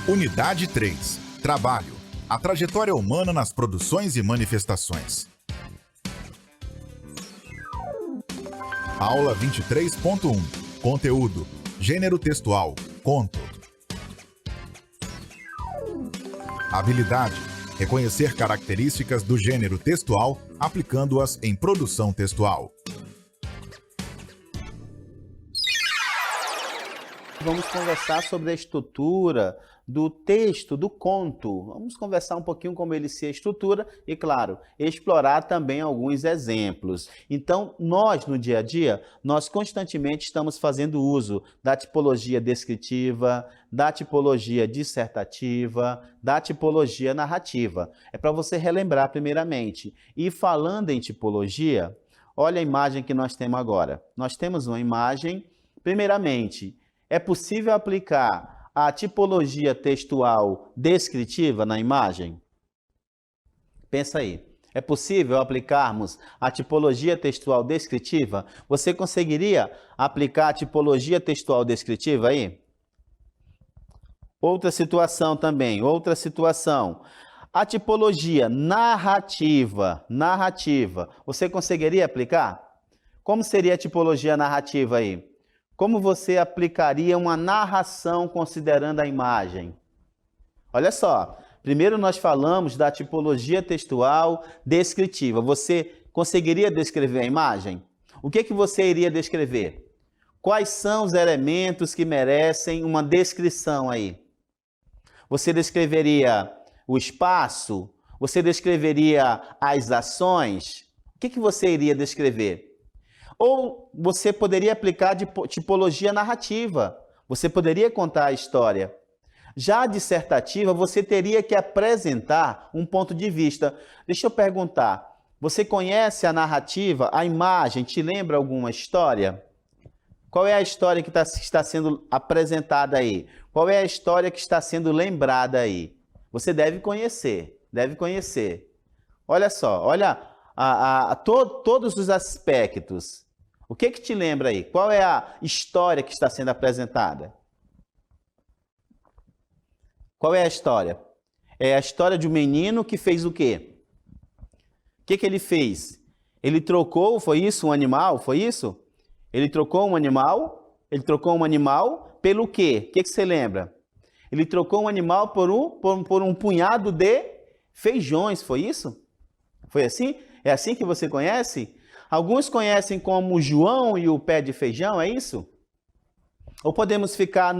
Unidade 3. Trabalho. A trajetória humana nas produções e manifestações. Aula 23.1. Conteúdo. Gênero textual. Conto. Habilidade. Reconhecer características do gênero textual, aplicando-as em produção textual. Vamos conversar sobre a estrutura do texto, do conto. Vamos conversar um pouquinho como ele se estrutura e, claro, explorar também alguns exemplos. Então, nós, no dia a dia, nós constantemente estamos fazendo uso da tipologia descritiva, da tipologia dissertativa, da tipologia narrativa. É para você relembrar primeiramente. E falando em tipologia, olha a imagem que nós temos agora. Nós temos uma imagem, primeiramente, é possível aplicar a tipologia textual descritiva na imagem? Pensa aí. É possível aplicarmos a tipologia textual descritiva? Você conseguiria aplicar a tipologia textual descritiva aí? Outra situação também, outra situação. A tipologia narrativa, você conseguiria aplicar? Como seria a tipologia narrativa aí? Como você aplicaria uma narração considerando a imagem? Olha só, primeiro nós falamos da tipologia textual descritiva. Você conseguiria descrever a imagem? O que você iria descrever? Quais são os elementos que merecem uma descrição aí? Você descreveria o espaço? Você descreveria as ações? O que você iria descrever? Ou você poderia aplicar de tipologia narrativa. Você poderia contar a história. Já a dissertativa, você teria que apresentar um ponto de vista. Deixa eu perguntar, você conhece a narrativa, a imagem, te lembra alguma história? Qual é a história que está sendo apresentada aí? Qual é a história que está sendo lembrada aí? Você deve conhecer, Olha só, olha todos os aspectos. O que te lembra aí? Qual é a história que está sendo apresentada? Qual é a história? É a história de um menino que fez o quê? O que ele fez? Ele trocou, foi isso? Um animal? Foi isso? Ele trocou um animal? Ele trocou um animal pelo quê? O que você lembra? Ele trocou um animal por um punhado de feijões, foi isso? Foi assim? É assim que você conhece? Alguns conhecem como João e o pé de feijão, é isso? Ou podemos ficar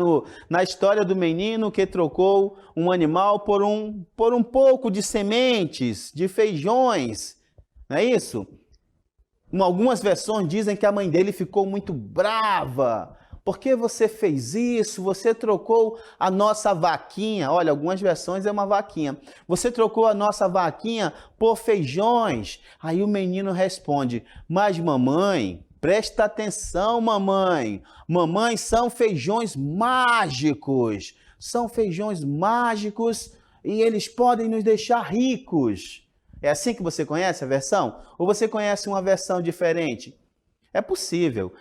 na história do menino que trocou um animal por um pouco de sementes, de feijões, não é isso? Algumas versões dizem que a mãe dele ficou muito brava. Por que você fez isso? Você trocou a nossa vaquinha. Olha, algumas versões é uma vaquinha. Você trocou a nossa vaquinha por feijões. Aí o menino responde, mas mamãe, presta atenção, mamãe. Mamãe, são feijões mágicos. São feijões mágicos e eles podem nos deixar ricos. É assim que você conhece a versão? Ou você conhece uma versão diferente? É possível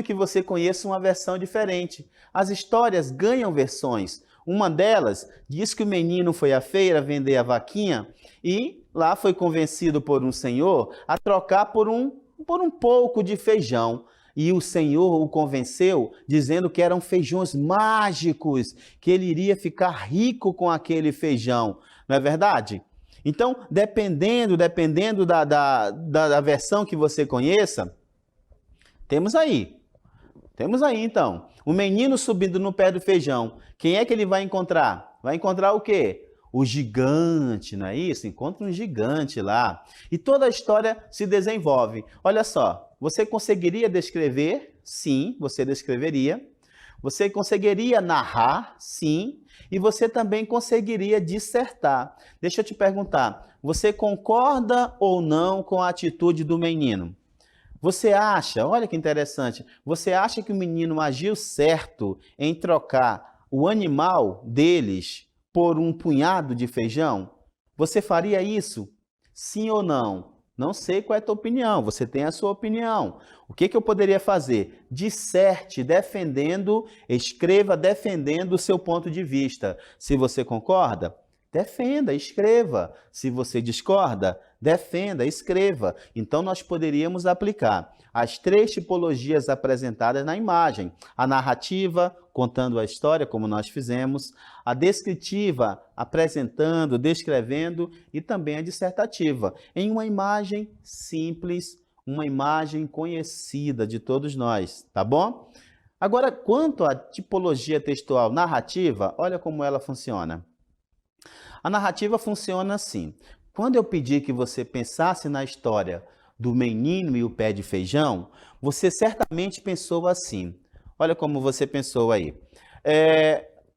que você conheça uma versão diferente. As histórias ganham versões. Uma delas diz que o menino foi à feira vender a vaquinha e lá foi convencido por um senhor a trocar por um pouco de feijão. E o senhor o convenceu dizendo que eram feijões mágicos, que ele iria ficar rico com aquele feijão. Não é verdade? Então, dependendo da versão que você conheça, temos aí então, o menino subindo no pé do feijão. Quem é que ele vai encontrar? Vai encontrar o quê? O gigante, não é isso? Encontra um gigante lá. E toda a história se desenvolve. Olha só, você conseguiria descrever? Sim, você descreveria. Você conseguiria narrar? Sim. E você também conseguiria dissertar. Deixa eu te perguntar, você concorda ou não com a atitude do menino? Você acha, olha que interessante, você acha que o menino agiu certo em trocar o animal deles por um punhado de feijão? Você faria isso? Sim ou não? Não sei qual é a tua opinião, você tem a sua opinião. O que eu poderia fazer? Disserte defendendo, escreva defendendo o seu ponto de vista. Se você concorda, defenda, escreva. Se você discorda, defenda, escreva. Então, nós poderíamos aplicar as 3 tipologias apresentadas na imagem. A narrativa, contando a história, como nós fizemos. A descritiva, apresentando, descrevendo. E também a dissertativa, em uma imagem simples, uma imagem conhecida de todos nós, tá bom? Agora, quanto à tipologia textual narrativa, olha como ela funciona. A narrativa funciona assim. Quando eu pedi que você pensasse na história do menino e o pé de feijão, você certamente pensou assim. Olha como você pensou aí.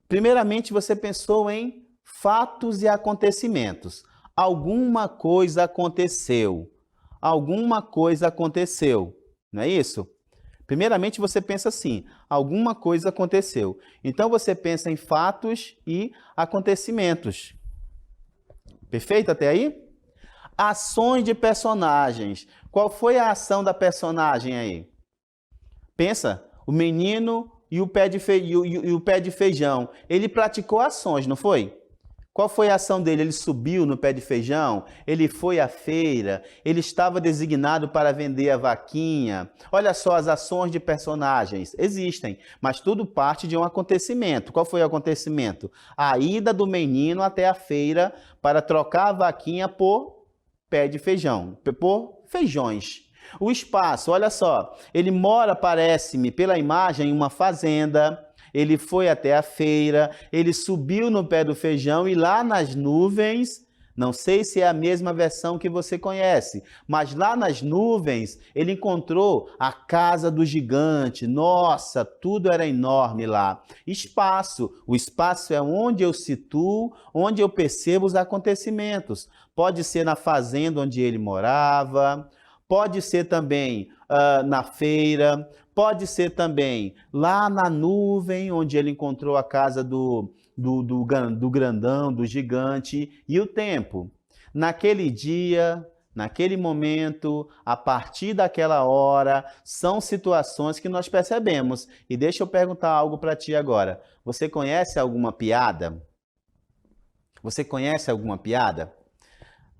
Primeiramente, você pensou em fatos e acontecimentos. Alguma coisa aconteceu. Alguma coisa aconteceu. Não é isso? Primeiramente, você pensa assim, alguma coisa aconteceu. Então, você pensa em fatos e acontecimentos. Perfeito até aí? Ações de personagens. Qual foi a ação da personagem aí? Pensa, o menino e o pé de feijão. Ele praticou ações, não foi? Qual foi a ação dele? Ele subiu no pé de feijão, ele foi à feira, ele estava designado para vender a vaquinha. Olha só, as ações de personagens existem, mas tudo parte de um acontecimento. Qual foi o acontecimento? A ida do menino até a feira para trocar a vaquinha por pé de feijão, por feijões. O espaço, olha só, ele mora, parece-me, pela imagem, em uma fazenda. Ele foi até a feira, ele subiu no pé do feijão e lá nas nuvens, não sei se é a mesma versão que você conhece, mas lá nas nuvens ele encontrou a casa do gigante. Nossa, tudo era enorme lá. Espaço, o espaço é onde eu situo, onde eu percebo os acontecimentos. Pode ser na fazenda onde ele morava, pode ser também na feira, pode ser também lá na nuvem, onde ele encontrou a casa do grandão, do gigante, e o tempo. Naquele dia, naquele momento, a partir daquela hora, são situações que nós percebemos. E deixa eu perguntar algo para ti agora. Você conhece alguma piada? Você conhece alguma piada?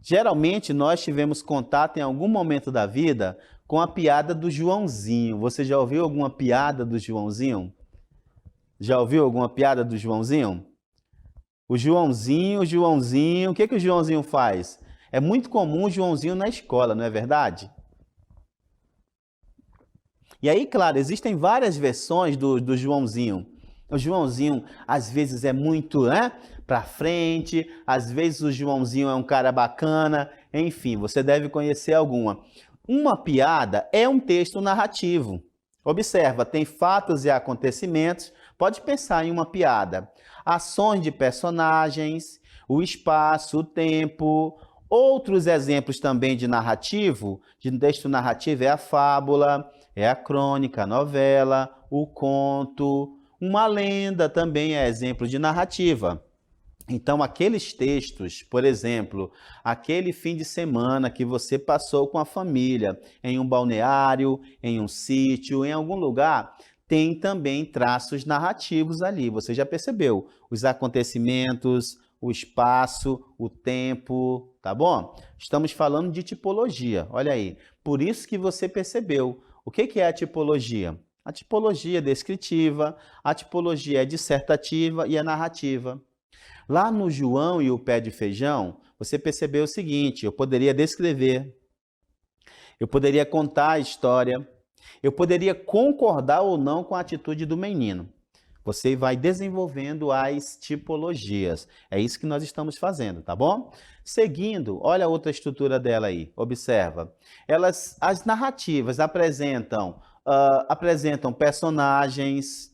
Geralmente, nós tivemos contato em algum momento da vida com a piada do Joãozinho. Você já ouviu alguma piada do Joãozinho? Já ouviu alguma piada do Joãozinho? O Joãozinho, o que o Joãozinho faz? É muito comum o Joãozinho na escola, não é verdade? E aí, claro, existem várias versões do Joãozinho. O Joãozinho, às vezes, é muito para frente, às vezes o Joãozinho é um cara bacana, enfim, você deve conhecer alguma. Uma piada é um texto narrativo. Observa, tem fatos e acontecimentos. Pode pensar em uma piada. Ações de personagens, o espaço, o tempo. Outros exemplos também de narrativo, de texto narrativo, é a fábula, é a crônica, a novela, o conto. Uma lenda também é exemplo de narrativa. Então, aqueles textos, por exemplo, aquele fim de semana que você passou com a família em um balneário, em um sítio, em algum lugar, tem também traços narrativos ali. Você já percebeu? Os acontecimentos, o espaço, o tempo, tá bom? Estamos falando de tipologia, olha aí. Por isso que você percebeu. O que é a tipologia? A tipologia é descritiva, a tipologia é dissertativa e a narrativa. Lá no João e o pé de feijão, você percebeu o seguinte, eu poderia descrever, eu poderia contar a história, eu poderia concordar ou não com a atitude do menino. Você vai desenvolvendo as tipologias. É isso que nós estamos fazendo, tá bom? Seguindo, olha a outra estrutura dela aí, observa. As narrativas apresentam personagens,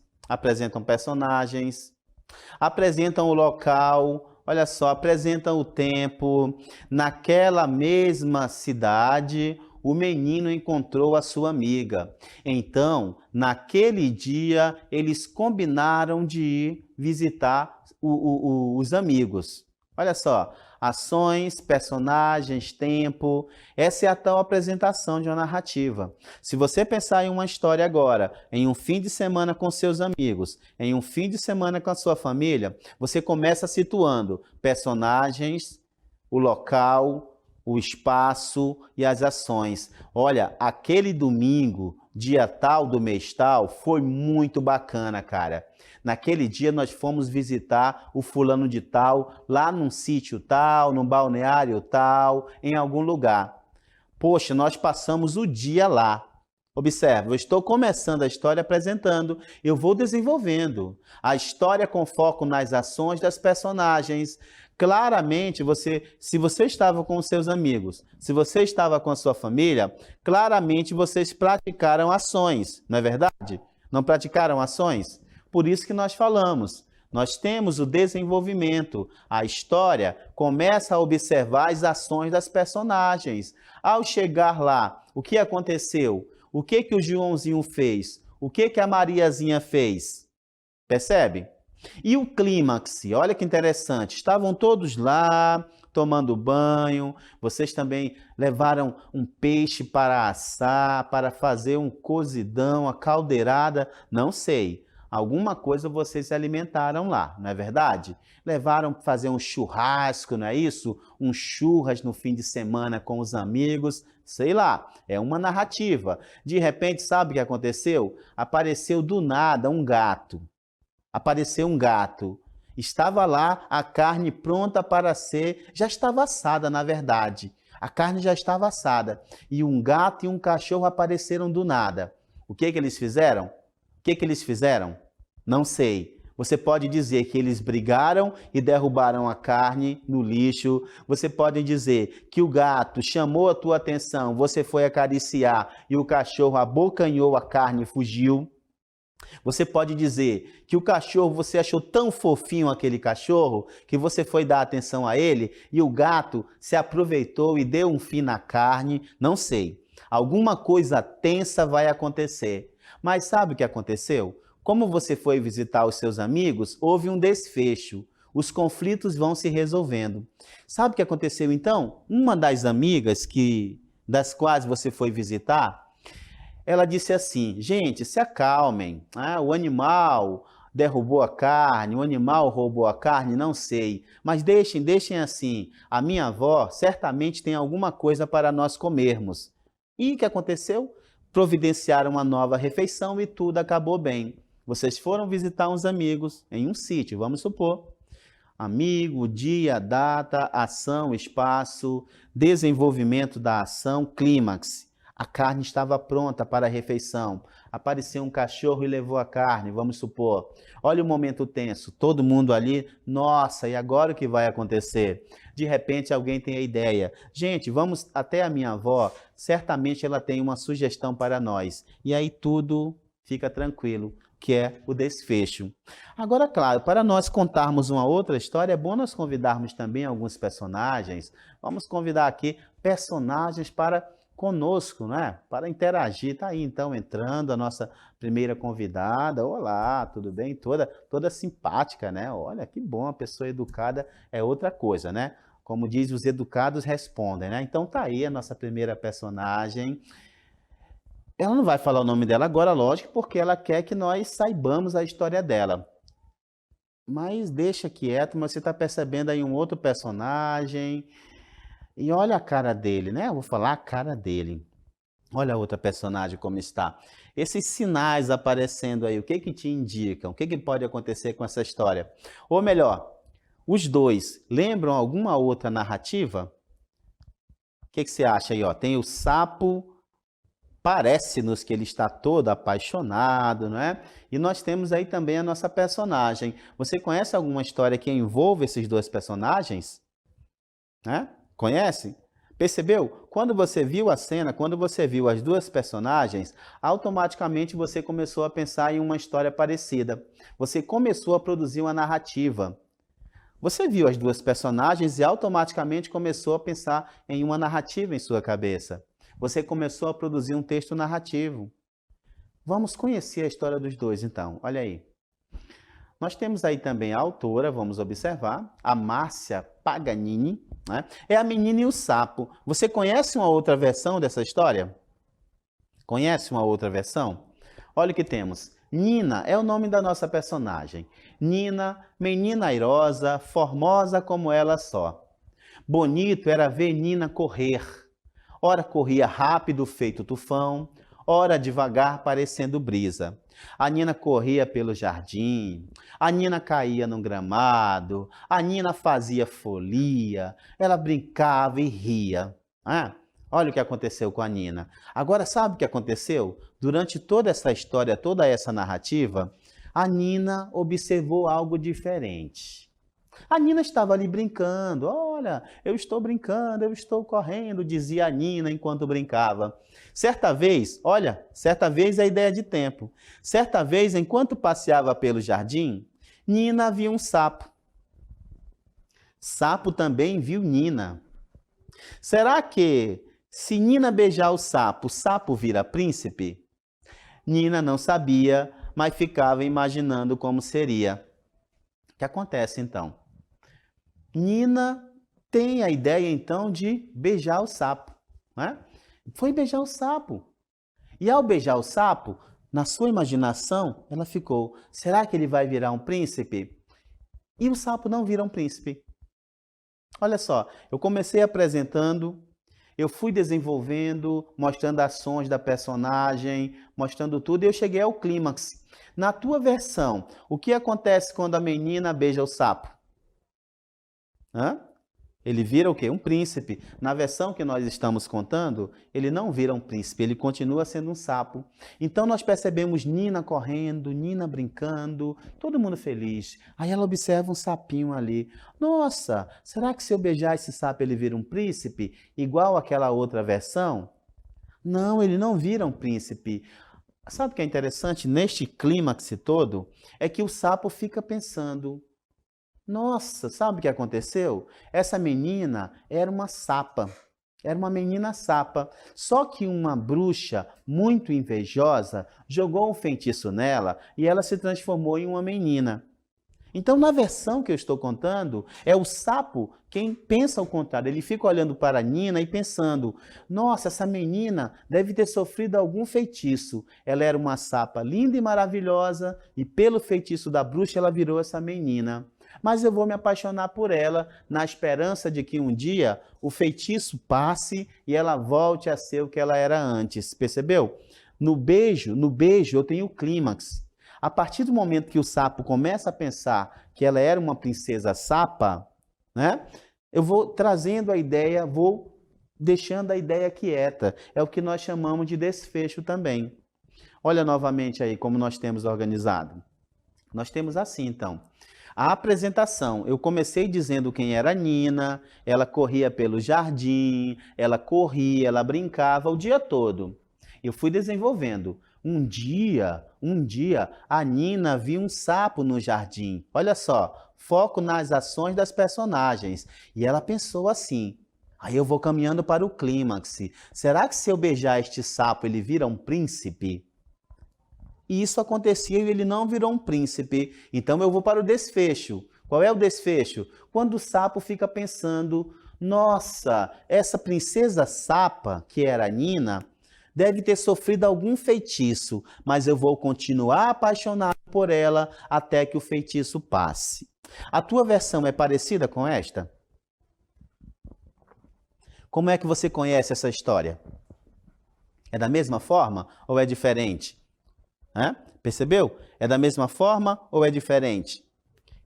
apresentam o local, olha só, apresentam o tempo. Naquela mesma cidade, o menino encontrou a sua amiga. Então, naquele dia, eles combinaram de ir visitar os amigos. Olha só, ações, personagens, tempo. Essa é a tal apresentação de uma narrativa. Se você pensar em uma história agora, em um fim de semana com seus amigos, em um fim de semana com a sua família, você começa situando personagens, o local, o espaço e as ações. Olha, aquele domingo, dia tal do mês tal, foi muito bacana, cara. Naquele dia nós fomos visitar o fulano de tal, lá num sítio tal, num balneário tal, em algum lugar. Poxa, nós passamos o dia lá. Observe, eu estou começando a história apresentando, eu vou desenvolvendo a história com foco nas ações das personagens. Claramente, se você estava com os seus amigos, se você estava com a sua família, claramente vocês praticaram ações, não é verdade? Não praticaram ações? Por isso que nós falamos, nós temos o desenvolvimento. A história começa a observar as ações das personagens. Ao chegar lá, o que aconteceu? O que o Joãozinho fez? O que a Mariazinha fez? Percebe? E o clímax, olha que interessante, estavam todos lá tomando banho, vocês também levaram um peixe para assar, para fazer um cozidão, a caldeirada, não sei. Alguma coisa vocês se alimentaram lá, não é verdade? Levaram para fazer um churrasco, não é isso? Um churras no fim de semana com os amigos, sei lá, é uma narrativa. De repente, sabe o que aconteceu? Apareceu do nada um gato. Apareceu um gato. Estava lá a carne pronta para ser, já estava assada, na verdade. A carne já estava assada. E um gato e um cachorro apareceram do nada. O que eles fizeram? O que eles fizeram? Não sei. Você pode dizer que eles brigaram e derrubaram a carne no lixo. Você pode dizer que o gato chamou a tua atenção, você foi acariciar e o cachorro abocanhou a carne e fugiu. Você pode dizer que o cachorro, você achou tão fofinho aquele cachorro, que você foi dar atenção a ele e o gato se aproveitou e deu um fim na carne, não sei. Alguma coisa tensa vai acontecer. Mas sabe o que aconteceu? Como você foi visitar os seus amigos, houve um desfecho. Os conflitos vão se resolvendo. Sabe o que aconteceu então? Uma das amigas das quais você foi visitar, ela disse assim: gente, se acalmem, o animal derrubou a carne, o animal roubou a carne, não sei, mas deixem assim, a minha avó certamente tem alguma coisa para nós comermos. E o que aconteceu? Providenciaram uma nova refeição e tudo acabou bem. Vocês foram visitar uns amigos em um sítio, vamos supor. Amigo, dia, data, ação, espaço, desenvolvimento da ação, clímax. A carne estava pronta para a refeição. Apareceu um cachorro e levou a carne, vamos supor. Olha o momento tenso, todo mundo ali, nossa, e agora o que vai acontecer? De repente alguém tem a ideia, gente, vamos até a minha avó, certamente ela tem uma sugestão para nós. E aí tudo fica tranquilo, que é o desfecho. Agora, claro, para nós contarmos uma outra história, é bom nós convidarmos também alguns personagens. Vamos convidar aqui personagens para conosco, né? Para interagir. Tá aí então entrando a nossa primeira convidada. Olá, tudo bem? Toda simpática, né? Olha que bom, a pessoa educada é outra coisa, né? Como diz, os educados respondem, né? Então tá aí a nossa primeira personagem. Ela não vai falar o nome dela agora, lógico, porque ela quer que nós saibamos a história dela. Mas deixa quieto, mas você está percebendo aí um outro personagem. E olha a cara dele, né? Eu vou falar a cara dele. Olha a outra personagem como está. Esses sinais aparecendo aí, o que que te indicam? O que que pode acontecer com essa história? Ou melhor, os dois lembram alguma outra narrativa? O que que você acha aí? Ó? Tem o sapo, parece-nos que ele está todo apaixonado, não é? E nós temos aí também a nossa personagem. Você conhece alguma história que envolva esses dois personagens? Né? Conhece? Percebeu? Quando você viu a cena, quando você viu as duas personagens, automaticamente você começou a pensar em uma história parecida. Você começou a produzir uma narrativa. Você viu as duas personagens e automaticamente começou a pensar em uma narrativa em sua cabeça. Você começou a produzir um texto narrativo. Vamos conhecer a história dos dois, então. Olha aí. Nós temos aí também a autora, vamos observar, a Márcia Paganini, né? É a menina e o sapo. Você conhece uma outra versão dessa história? Conhece uma outra versão? Olha o que temos. Nina é o nome da nossa personagem. Nina, menina airosa, formosa como ela só. Bonito era ver Nina correr. Ora corria rápido, feito tufão, ora devagar, parecendo brisa. A Nina corria pelo jardim, a Nina caía no gramado, a Nina fazia folia, ela brincava e ria. Olha o que aconteceu com a Nina. Agora, sabe o que aconteceu? Durante toda essa história, toda essa narrativa, a Nina observou algo diferente. A Nina estava ali brincando. Olha, eu estou brincando, eu estou correndo, dizia a Nina enquanto brincava. Certa vez é ideia de tempo. Certa vez, enquanto passeava pelo jardim, Nina viu um sapo. Sapo também viu Nina. Será que, se Nina beijar o sapo vira príncipe? Nina não sabia, mas ficava imaginando como seria. O que acontece então? Nina tem a ideia então de beijar o sapo, né? Foi beijar o sapo. E ao beijar o sapo, na sua imaginação, ela ficou: será que ele vai virar um príncipe? E o sapo não vira um príncipe. Olha só, eu comecei apresentando, eu fui desenvolvendo, mostrando ações da personagem, mostrando tudo, e eu cheguei ao clímax. Na tua versão, o que acontece quando a menina beija o sapo? Ele vira o quê? Um príncipe. Na versão que nós estamos contando, ele não vira um príncipe, ele continua sendo um sapo. Então nós percebemos Nina correndo, Nina brincando, todo mundo feliz. Aí ela observa um sapinho ali. Nossa, será que se eu beijar esse sapo ele vira um príncipe? Igual aquela outra versão? Não, ele não vira um príncipe. Sabe o que é interessante neste clímax todo? É que o sapo fica pensando: nossa, sabe o que aconteceu? Essa menina era uma sapa, era uma menina sapa. Só que uma bruxa muito invejosa jogou um feitiço nela e ela se transformou em uma menina. Então, na versão que eu estou contando, é o sapo quem pensa ao contrário. Ele fica olhando para a Nina e pensando: nossa, essa menina deve ter sofrido algum feitiço. Ela era uma sapa linda e maravilhosa e pelo feitiço da bruxa ela virou essa menina. Mas eu vou me apaixonar por ela na esperança de que um dia o feitiço passe e ela volte a ser o que ela era antes. Percebeu? No beijo eu tenho o clímax. A partir do momento que o sapo começa a pensar que ela era uma princesa sapa, né? Eu vou trazendo a ideia, vou deixando a ideia quieta. É o que nós chamamos de desfecho também. Olha novamente aí como nós temos organizado. Nós temos assim, então. A apresentação, eu comecei dizendo quem era Nina, ela corria pelo jardim, ela corria, ela brincava o dia todo. Eu fui desenvolvendo. Um dia, a Nina viu um sapo no jardim. Olha só, foco nas ações das personagens. E ela pensou assim: aí eu vou caminhando para o clímax. Será que se eu beijar este sapo ele vira um príncipe? E isso acontecia e ele não virou um príncipe. Então eu vou para o desfecho. Qual é o desfecho? Quando o sapo fica pensando: nossa, essa princesa sapa, que era a Nina, deve ter sofrido algum feitiço, mas eu vou continuar apaixonado por ela até que o feitiço passe. A tua versão é parecida com esta? Como é que você conhece essa história? É da mesma forma ou é diferente? Percebeu? É da mesma forma ou é diferente?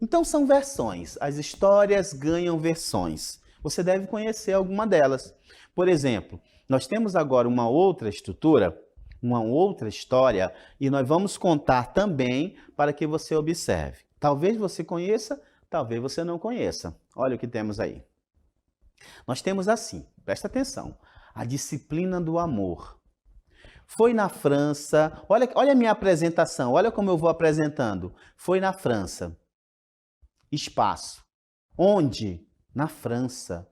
Então são versões. As histórias ganham versões. Você deve conhecer alguma delas. Por exemplo, nós temos agora uma outra estrutura, uma outra história, e nós vamos contar também para que você observe. Talvez você conheça, talvez você não conheça. Olha o que temos aí. Nós temos assim, presta atenção, a disciplina do amor. Foi na França, olha a minha apresentação, olha como eu vou apresentando. Foi na França. Espaço. Onde? Na França.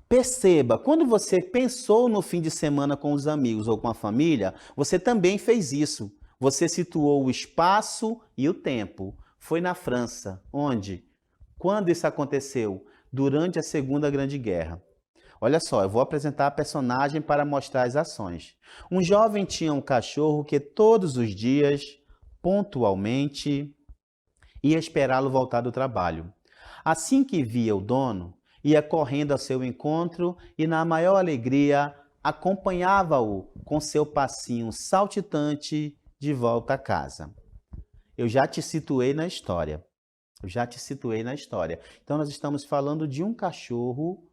Perceba, quando você pensou no fim de semana com os amigos ou com a família, você também fez isso. Você situou o espaço e o tempo. Foi na França, onde? Quando isso aconteceu? Durante a Segunda Grande Guerra. Olha só, eu vou apresentar a personagem para mostrar as ações. Um jovem tinha um cachorro que todos os dias, pontualmente, ia esperá-lo voltar do trabalho. Assim que via o dono, ia correndo ao seu encontro e, na maior alegria, acompanhava-o com seu passinho saltitante de volta a casa. Eu já te situei na história. Então, nós estamos falando de um cachorro.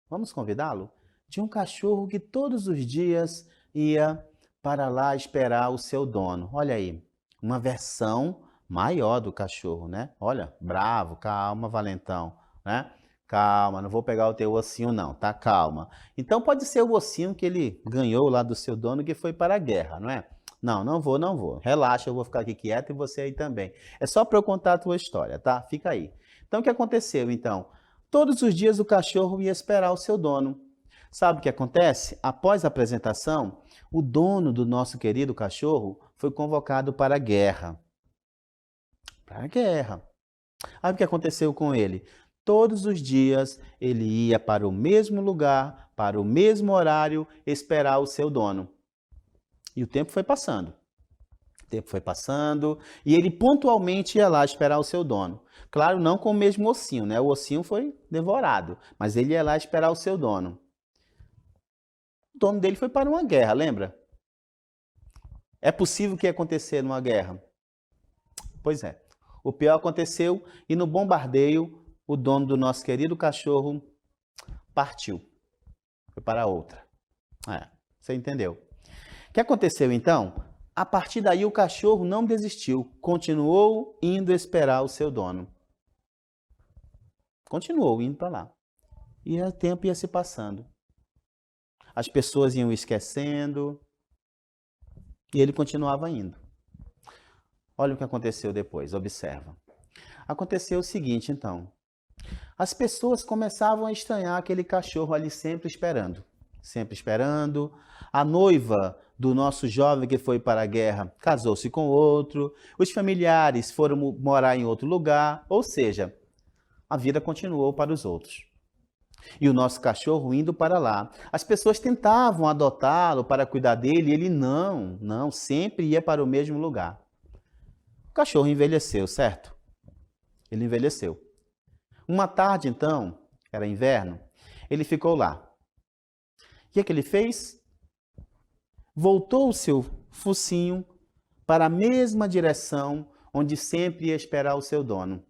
Vamos convidá-lo? De um cachorro que todos os dias ia para lá esperar o seu dono. Olha aí, uma versão maior do cachorro, né? Olha, bravo, calma, valentão, né? Calma, não vou pegar o teu ossinho não, tá? Calma. Então pode ser o ossinho que ele ganhou lá do seu dono que foi para a guerra, não é? Não, não vou. Relaxa, eu vou ficar aqui quieto e você aí também. É só para eu contar a tua história, tá? Fica aí. Então o que aconteceu, então? Todos os dias o cachorro ia esperar o seu dono. Sabe o que acontece? Após a apresentação, o dono do nosso querido cachorro foi convocado para a guerra. Para a guerra. Aí o que aconteceu com ele? Todos os dias ele ia para o mesmo lugar, para o mesmo horário, esperar o seu dono. E o tempo foi passando. E ele pontualmente ia lá esperar o seu dono. Claro, não com o mesmo ossinho, né? O ossinho foi devorado, mas ele ia lá esperar o seu dono. O dono dele foi para uma guerra, lembra? É possível que ia acontecer numa guerra? Pois é. O pior aconteceu e no bombardeio, o dono do nosso querido cachorro partiu. Foi para outra. Você entendeu? O que aconteceu então? A partir daí o cachorro não desistiu, continuou indo esperar o seu dono. Continuou indo para lá. E o tempo ia se passando. As pessoas iam esquecendo e ele continuava indo. Olha o que aconteceu depois, observa. Aconteceu o seguinte, então. As pessoas começavam a estranhar aquele cachorro ali sempre esperando. Sempre esperando. A noiva do nosso jovem que foi para a guerra casou-se com outro. Os familiares foram morar em outro lugar. Ou seja, a vida continuou para os outros. E o nosso cachorro indo para lá. As pessoas tentavam adotá-lo para cuidar dele e ele não, sempre ia para o mesmo lugar. O cachorro envelheceu, certo? Ele envelheceu. Uma tarde, então, era inverno, ele ficou lá. O que é que ele fez? Voltou o seu focinho para a mesma direção onde sempre ia esperar o seu dono.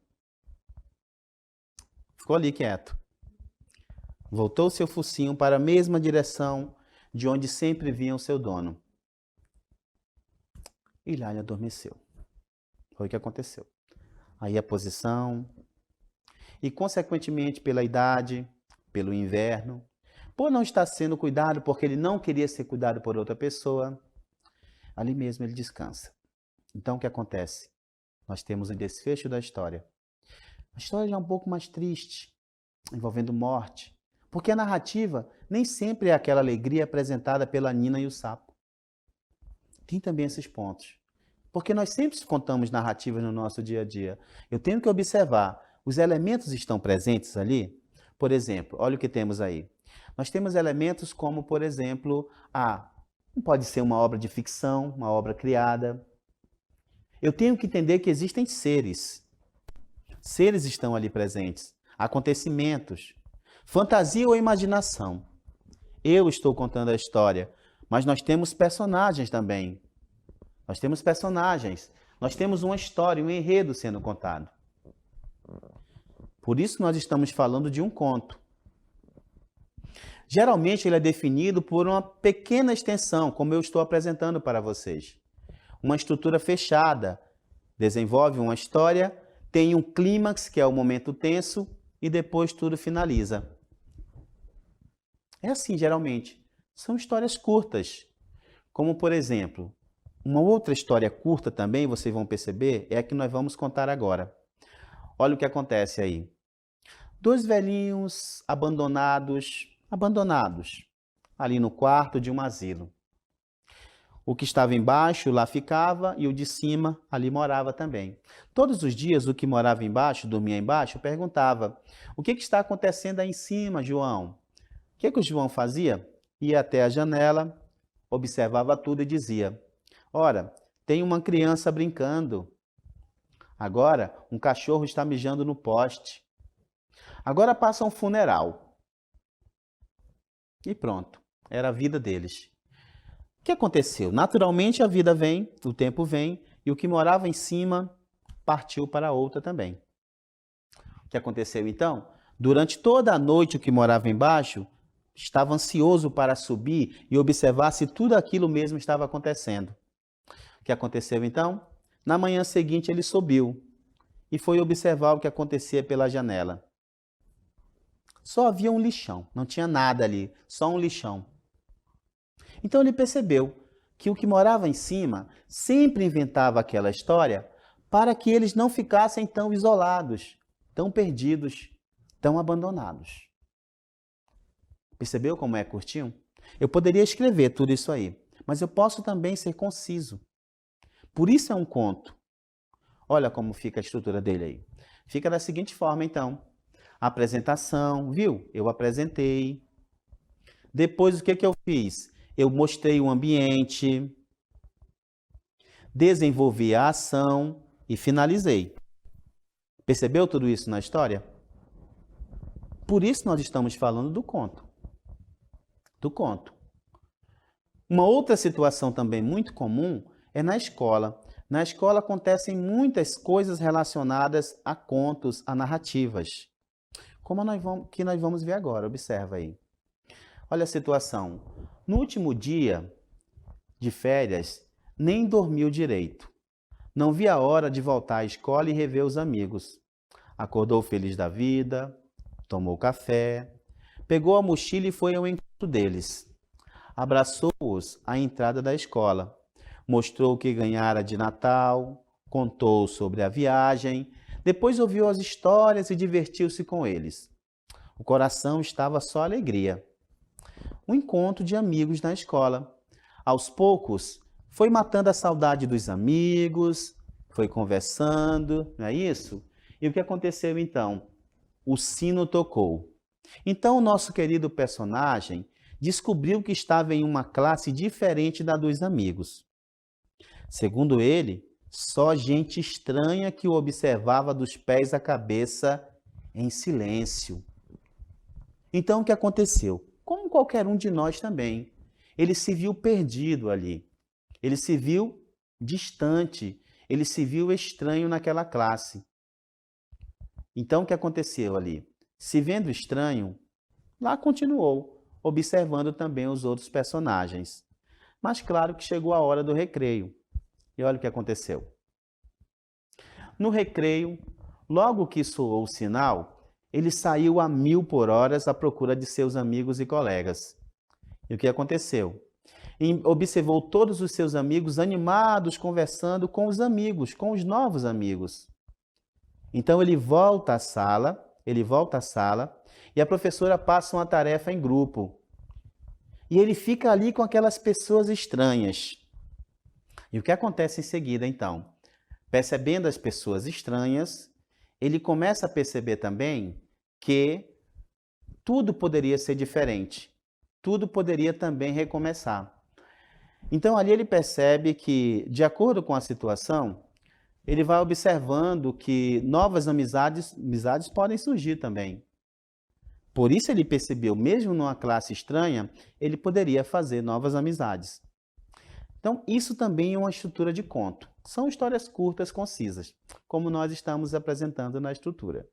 Ficou ali quieto. Voltou o seu focinho para a mesma direção de onde sempre vinha o seu dono. E lá ele adormeceu. Foi o que aconteceu. Aí a posição, e consequentemente pela idade, pelo inverno, por não estar sendo cuidado, porque ele não queria ser cuidado por outra pessoa, ali mesmo ele descansa. Então o que acontece? Nós temos o desfecho da história. A história já é um pouco mais triste, envolvendo morte, porque a narrativa nem sempre é aquela alegria apresentada pela Nina e o sapo. Tem também esses pontos. Porque nós sempre contamos narrativas no nosso dia a dia. Eu tenho que observar, os elementos estão presentes ali? Por exemplo, olha o que temos aí. Nós temos elementos como, por exemplo, pode ser uma obra de ficção, uma obra criada. Eu tenho que entender que existem seres. Seres estão ali presentes. Acontecimentos. Fantasia ou imaginação. Eu estou contando a história, mas nós temos personagens também. Nós temos personagens. Nós temos uma história, um enredo sendo contado. Por isso nós estamos falando de um conto. Geralmente ele é definido por uma pequena extensão, como eu estou apresentando para vocês. Uma estrutura fechada, desenvolve uma história, tem um clímax, que é o momento tenso, e depois tudo finaliza. É assim, geralmente. São histórias curtas. Como, por exemplo, uma outra história curta também, vocês vão perceber, é a que nós vamos contar agora. Olha o que acontece aí. Dois velhinhos abandonados, ali no quarto de um asilo. O que estava embaixo lá ficava e o de cima ali morava também. Todos os dias o que morava embaixo, dormia embaixo, perguntava: o que está acontecendo aí em cima, João? O que o João fazia? Ia até a janela, observava tudo e dizia: ora, tem uma criança brincando. Agora, um cachorro está mijando no poste. Agora passa um funeral. E pronto, era a vida deles. O que aconteceu? Naturalmente a vida vem, o tempo vem, e o que morava em cima partiu para outra também. O que aconteceu então? Durante toda a noite o que morava embaixo estava ansioso para subir e observar se tudo aquilo mesmo estava acontecendo. O que aconteceu então? Na manhã seguinte ele subiu e foi observar o que acontecia pela janela. Só havia um lixão, não tinha nada ali, só um lixão. Então ele percebeu que o que morava em cima sempre inventava aquela história para que eles não ficassem tão isolados, tão perdidos, tão abandonados. Percebeu como é curtinho? Eu poderia escrever tudo isso aí, mas eu posso também ser conciso. Por isso é um conto. Olha como fica a estrutura dele aí. Fica da seguinte forma, então. Apresentação, viu? Eu apresentei. Depois, o que eu fiz? Eu mostrei o ambiente, desenvolvi a ação e finalizei. Percebeu tudo isso na história? Por isso nós estamos falando do conto. Do conto. Uma outra situação também muito comum é na escola. Na escola acontecem muitas coisas relacionadas a contos, a narrativas. Como nós vamos ver agora, observa aí. Olha a situação. No último dia de férias, nem dormiu direito. Não via a hora de voltar à escola e rever os amigos. Acordou feliz da vida, tomou café, pegou a mochila e foi ao encontro deles. Abraçou-os à entrada da escola. Mostrou o que ganhara de Natal, contou sobre a viagem, depois ouviu as histórias e divertiu-se com eles. O coração estava só alegria. Um encontro de amigos na escola. Aos poucos, foi matando a saudade dos amigos, foi conversando, não é isso? E o que aconteceu então? O sino tocou. Então o nosso querido personagem descobriu que estava em uma classe diferente da dos amigos. Segundo ele, só gente estranha que o observava dos pés à cabeça em silêncio. Então o que aconteceu? Como qualquer um de nós também, ele se viu perdido ali. Ele se viu distante, ele se viu estranho naquela classe. Então o que aconteceu ali? Se vendo estranho, lá continuou, observando também os outros personagens. Mas claro que chegou a hora do recreio. E olha o que aconteceu. No recreio, logo que soou o sinal, ele saiu a 1000 por hora à procura de seus amigos e colegas. E o que aconteceu? Observou todos os seus amigos animados, conversando com os amigos, com os novos amigos. Então ele volta à sala, e a professora passa uma tarefa em grupo. E ele fica ali com aquelas pessoas estranhas. E o que acontece em seguida, então? Percebendo as pessoas estranhas, ele começa a perceber também que tudo poderia ser diferente. Tudo poderia também recomeçar. Então, ali ele percebe que, de acordo com a situação, ele vai observando que novas amizades podem surgir também. Por isso ele percebeu, mesmo numa classe estranha, ele poderia fazer novas amizades. Então, isso também é uma estrutura de conto. São histórias curtas, concisas, como nós estamos apresentando na estrutura.